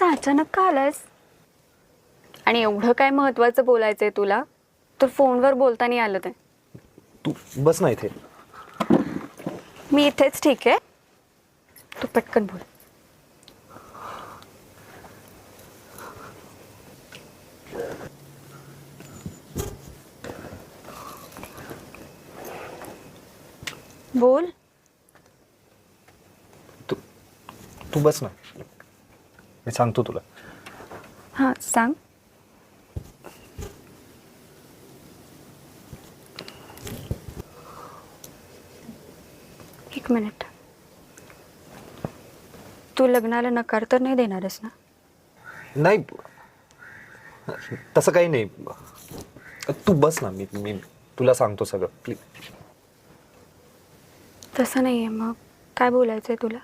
असं अचानक का आलायस? आणि एवढं काय महत्वाचं बोलायचंय तुला तर फोनवर बोलता नाही आलं ते. तू बस ना इथे. मी इथेच ठीक आहे, तू पटकन बोल. बोल. तू बस ना, मी सांगतो तुला. हां सांग. एक मिनिट. तू लग्नाला नकार तर नाही देणारस ना? नाही, तसं काही नाही. तू बस ना, मी मी तुला सांगतो सगळं, प्लीज. तसं नाही आहे, मग काय बोलायचंय तुला?